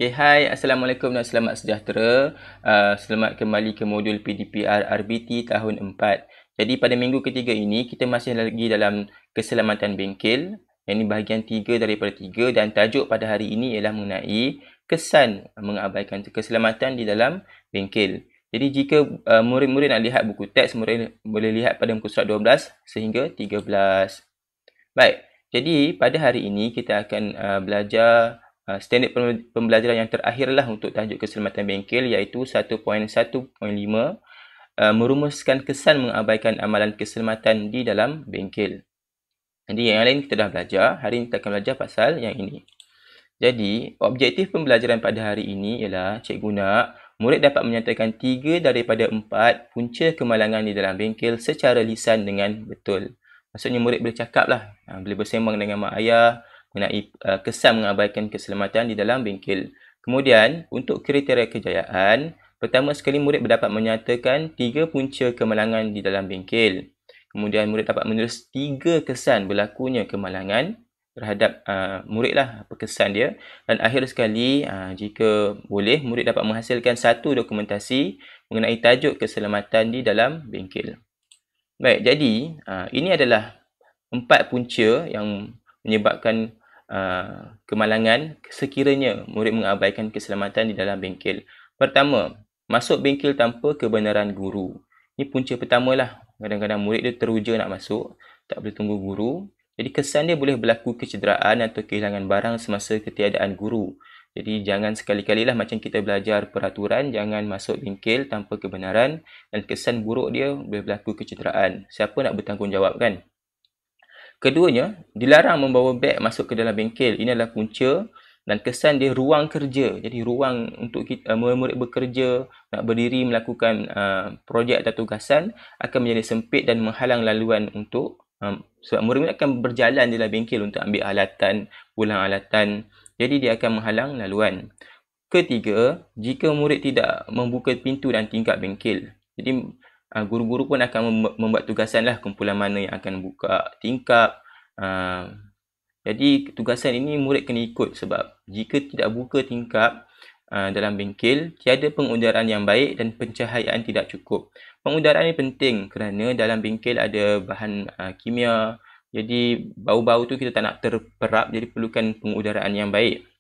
Okay, hai, Assalamualaikum dan selamat sejahtera. Selamat kembali ke modul PDPR RBT tahun 4. Jadi pada minggu ketiga ini, kita masih lagi dalam keselamatan bengkel. Yang ini bahagian 3 daripada 3 dan tajuk pada hari ini ialah mengenai kesan mengabaikan keselamatan di dalam bengkel. Jadi jika murid-murid nak lihat buku teks, murid boleh lihat pada muka surat 12 sehingga 13. Baik, jadi pada hari ini kita akan belajar standard pembelajaran yang terakhirlah untuk tajuk keselamatan bengkel, iaitu 1.1.5, merumuskan kesan mengabaikan amalan keselamatan di dalam bengkel. Jadi yang lain kita dah belajar, hari ini kita akan belajar pasal yang ini. Jadi, objektif pembelajaran pada hari ini ialah cikgu nak murid dapat menyatakan 3 daripada 4 punca kemalangan di dalam bengkel secara lisan dengan betul. Maksudnya murid boleh cakap lah, boleh bersembang dengan mak ayah mengenai kesan mengabaikan keselamatan di dalam bengkel. Kemudian, untuk kriteria kejayaan, pertama sekali murid dapat menyatakan 3 punca kemalangan di dalam bengkel. Kemudian murid dapat menulis 3 kesan berlakunya kemalangan terhadap murid lah, apa kesan dia. Dan akhir sekali, jika boleh, murid dapat menghasilkan satu dokumentasi mengenai tajuk keselamatan di dalam bengkel. Baik, jadi ini adalah 4 punca yang menyebabkan kemalangan sekiranya murid mengabaikan keselamatan di dalam bengkel. Pertama, masuk bengkel tanpa kebenaran guru. Ini punca pertama lah. Kadang-kadang murid dia teruja nak masuk, tak boleh tunggu guru. Jadi kesan dia boleh berlaku kecederaan atau kehilangan barang semasa ketiadaan guru. Jadi jangan sekali-kali lah macam kita belajar peraturan, jangan masuk bengkel tanpa kebenaran dan kesan buruk dia boleh berlaku kecederaan. Siapa nak bertanggungjawab kan? Keduanya, dilarang membawa beg masuk ke dalam bengkel. Ini adalah punca dan kesan dia ruang kerja. Jadi ruang untuk kita, murid bekerja, nak berdiri melakukan projek atau tugasan akan menjadi sempit dan menghalang laluan untuk sebab murid akan berjalan di dalam bengkel untuk ambil alatan, pulang alatan. Jadi dia akan menghalang laluan. Ketiga, jika murid tidak membuka pintu dan tingkap bengkel. Jadi guru-guru pun akan membuat tugasan lah, kumpulan mana yang akan buka tingkap. Jadi tugasan ini murid kena ikut sebab jika tidak buka tingkap dalam bengkel, tiada pengudaraan yang baik dan pencahayaan tidak cukup. Pengudaraan ini penting kerana dalam bengkel ada bahan kimia. Jadi bau-bau tu kita tak nak terperap, jadi perlukan pengudaraan yang baik.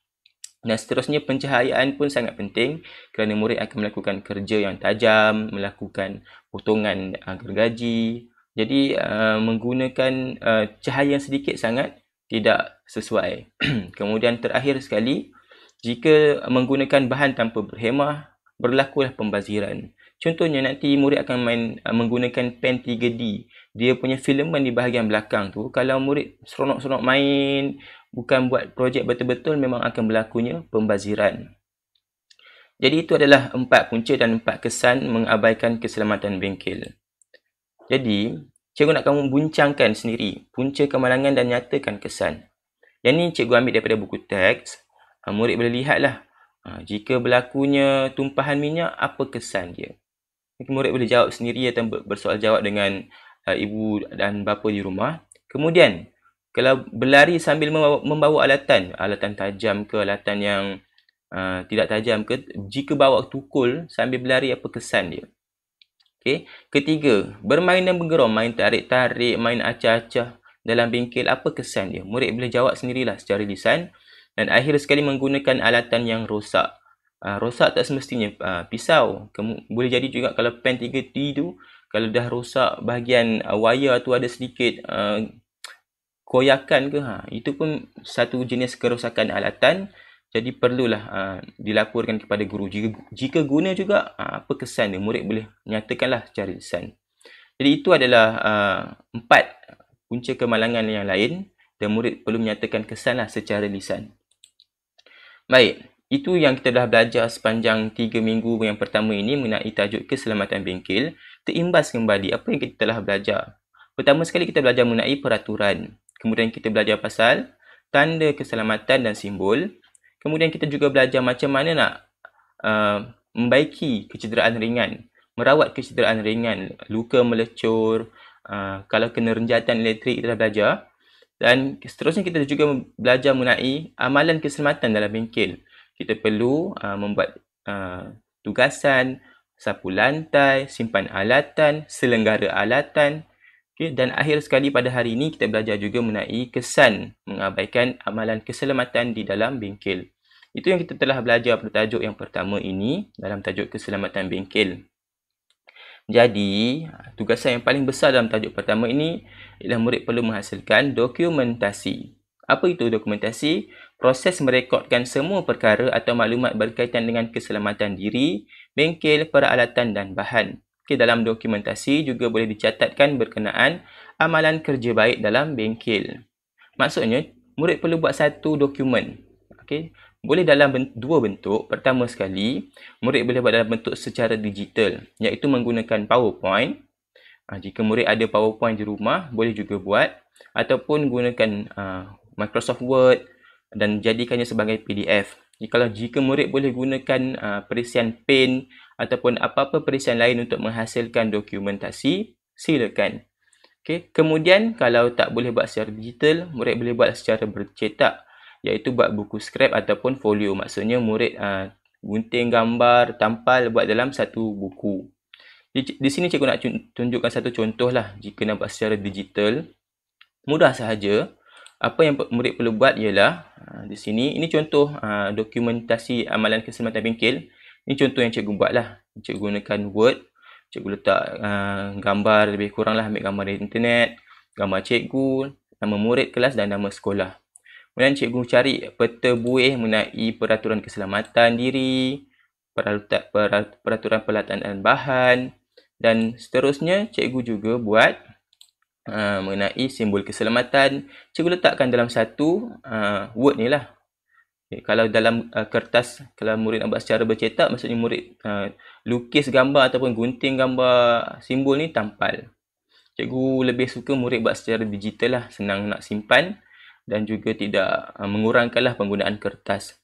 Dan seterusnya pencahayaan pun sangat penting kerana murid akan melakukan kerja yang tajam, melakukan potongan gergaji. Jadi menggunakan cahaya yang sedikit sangat tidak sesuai. Kemudian terakhir sekali, jika menggunakan bahan tanpa berhemah, berlakulah pembaziran. Contohnya nanti murid akan menggunakan pen 3D. Dia punya filamen di bahagian belakang tu, kalau murid seronok-seronok main, bukan buat projek betul-betul, memang akan berlakunya pembaziran. Jadi itu adalah 4 punca dan 4 kesan mengabaikan keselamatan bengkel. Jadi, cikgu nak kamu buncangkan sendiri punca kemalangan dan nyatakan kesan. Yang ni cikgu ambil daripada buku teks. Murid boleh lihatlah. Jika berlakunya tumpahan minyak, apa kesan dia? Murid boleh jawab sendiri atau bersoal jawab dengan ibu dan bapa di rumah. Kemudian, kalau berlari sambil membawa alatan tajam ke alatan yang tidak tajam ke, jika bawa tukul sambil berlari, apa kesan dia? Okay. Ketiga, bermain dan bergerom, main tarik-tarik, main acah-acah dalam bengkel, apa kesan dia? Murid boleh jawab sendirilah secara lisan. Dan akhir sekali, menggunakan alatan yang rosak. Rosak tak semestinya pisau. Boleh jadi juga kalau pen 3D tu, kalau dah rosak bahagian wayar tu ada sedikit koyakan ke, itu pun satu jenis kerosakan alatan. Jadi perlulah dilaporkan kepada guru. Jika guna juga, apa kesan dia? Murid boleh nyatakanlah secara lisan. Jadi itu adalah 4 punca kemalangan yang lain dan murid perlu menyatakan kesanlah secara lisan. Baik, itu yang kita dah belajar sepanjang 3 minggu yang pertama ini mengenai tajuk keselamatan bengkel. Terimbas kembali apa yang kita telah belajar. Pertama sekali kita belajar mengenai peraturan. Kemudian kita belajar pasal tanda keselamatan dan simbol. Kemudian kita juga belajar macam mana nak membaiki kecederaan ringan, merawat kecederaan ringan, luka melecur, kalau kena renjatan elektrik kita dah belajar. Dan seterusnya kita juga belajar mengenai amalan keselamatan dalam bengkel. kita perlu membuat tugasan, sapu lantai, simpan alatan, selenggara alatan. Okay, dan akhir sekali pada hari ini kita belajar juga mengenai kesan mengabaikan amalan keselamatan di dalam bengkel. Itu yang kita telah belajar pada tajuk yang pertama ini dalam tajuk keselamatan bengkel. Jadi, tugasan yang paling besar dalam tajuk pertama ini ialah murid perlu menghasilkan dokumentasi. Apa itu dokumentasi? Proses merekodkan semua perkara atau maklumat berkaitan dengan keselamatan diri, bengkel, peralatan dan bahan. Okay, dalam dokumentasi juga boleh dicatatkan berkenaan amalan kerja baik dalam bengkel. Maksudnya, murid perlu buat satu dokumen. Okay. Boleh dalam dua bentuk. Pertama sekali, murid boleh buat dalam bentuk secara digital, iaitu menggunakan PowerPoint. Jika murid ada PowerPoint di rumah, boleh juga buat. Ataupun gunakan Microsoft Word dan jadikannya sebagai PDF. Jika murid boleh gunakan perisian pen ataupun apa-apa perisian lain untuk menghasilkan dokumentasi, silakan. Okay. Kemudian, kalau tak boleh buat secara digital, murid boleh buat secara bercetak, iaitu buat buku scrap ataupun folio. Maksudnya murid gunting gambar, tampal buat dalam satu buku. Di sini cikgu nak tunjukkan satu contoh lah. Jika nak buat secara digital, mudah sahaja. Apa yang murid perlu buat ialah di sini, ini contoh dokumentasi amalan keselamatan bengkel. Ini contoh yang cikgu buat lah. Cikgu gunakan Word. Cikgu letak gambar lebih kurang lah, ambil gambar dari internet, gambar cikgu, nama murid kelas dan nama sekolah. Kemudian cikgu cari peta buih mengenai peraturan keselamatan diri, peraturan peralatan dan bahan, dan seterusnya cikgu juga buat mengenai simbol keselamatan. Cikgu letakkan dalam satu Word ni lah. Okay, kalau dalam kertas, kalau murid nak buat secara bercetak, maksudnya murid lukis gambar ataupun gunting gambar simbol ni tampal. Cikgu lebih suka murid buat secara digital lah, senang nak simpan dan juga tidak mengurangkanlah penggunaan kertas.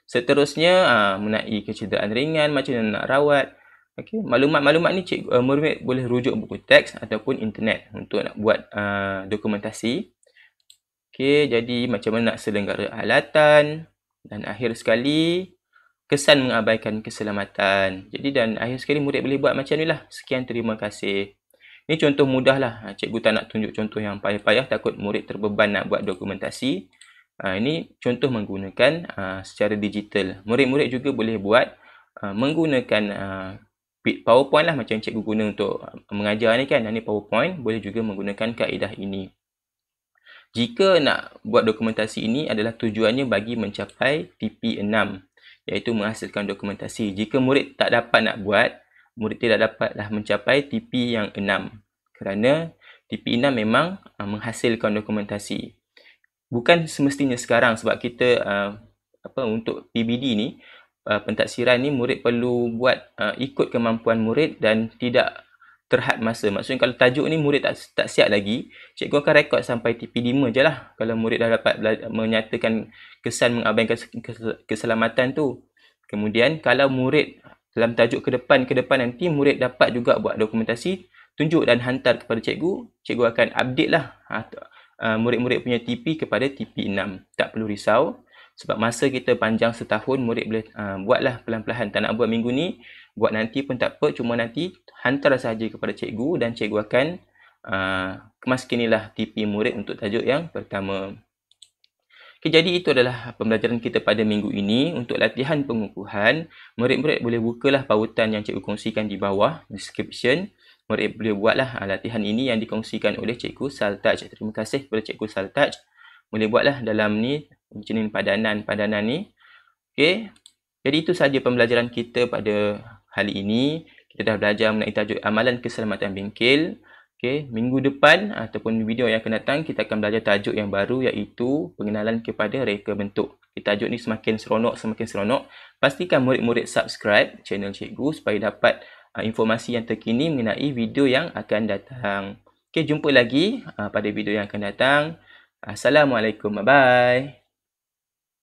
Seterusnya, mengenai kecederaan ringan, macam mana nak rawat. Okay. Maklumat-maklumat ni murid boleh rujuk buku teks ataupun internet untuk nak buat dokumentasi. Okay, jadi macam mana nak selenggara alatan. Dan akhir sekali, kesan mengabaikan keselamatan. Jadi dan akhir sekali murid boleh buat macam ni lah. Sekian, terima kasih. Ini contoh mudah lah. Cikgu tak nak tunjuk contoh yang payah-payah, takut murid terbeban nak buat dokumentasi. Ini contoh menggunakan secara digital. Murid-murid juga boleh buat menggunakan PowerPoint lah, macam cikgu guna untuk mengajar ni kan. Ini PowerPoint, boleh juga menggunakan kaedah ini. Jika nak buat dokumentasi ini adalah tujuannya bagi mencapai TP6, iaitu menghasilkan dokumentasi. Jika murid tak dapat nak buat, murid tidak dapatlah mencapai TP yang 6. Kerana TP6 memang menghasilkan dokumentasi. Bukan semestinya sekarang, sebab kita untuk PBD ni, pentaksiran ni murid perlu buat ikut kemampuan murid dan tidak terhad masa. Maksudnya kalau tajuk ni murid tak siap lagi, cikgu akan rekod sampai TP5 je lah. Kalau murid dah dapat menyatakan kesan mengabaikan keselamatan tu. Kemudian kalau murid dalam tajuk ke depan nanti murid dapat juga buat dokumentasi, tunjuk dan hantar kepada cikgu. Cikgu akan update lah murid-murid punya TP kepada TP6. Tak perlu risau. Sebab masa kita panjang setahun, murid boleh buatlah pelan-pelan. Tak nak buat minggu ni, buat nanti pun tak apa. Cuma nanti hantar sahaja kepada cikgu dan cikgu akan kemaskinilah TP murid untuk tajuk yang pertama. Okay, jadi itu adalah pembelajaran kita pada minggu ini. Untuk latihan pengukuhan, murid-murid boleh bukalah pautan yang cikgu kongsikan di bawah, description. Murid boleh buatlah latihan ini yang dikongsikan oleh Cikgu Saltaj. Terima kasih kepada Cikgu Saltaj. Boleh buatlah dalam ni, jenis padanan ni. Okay. Jadi itu sahaja pembelajaran kita pada hari ini. Kita dah belajar mengenai tajuk amalan keselamatan bengkel. Okay. Minggu depan ataupun video yang akan datang, kita akan belajar tajuk yang baru, iaitu pengenalan kepada reka bentuk. Okay, tajuk ni semakin seronok. Pastikan murid-murid subscribe channel cikgu supaya dapat informasi yang terkini mengenai video yang akan datang. Okay, jumpa lagi pada video yang akan datang. Assalamualaikum. Bye-bye.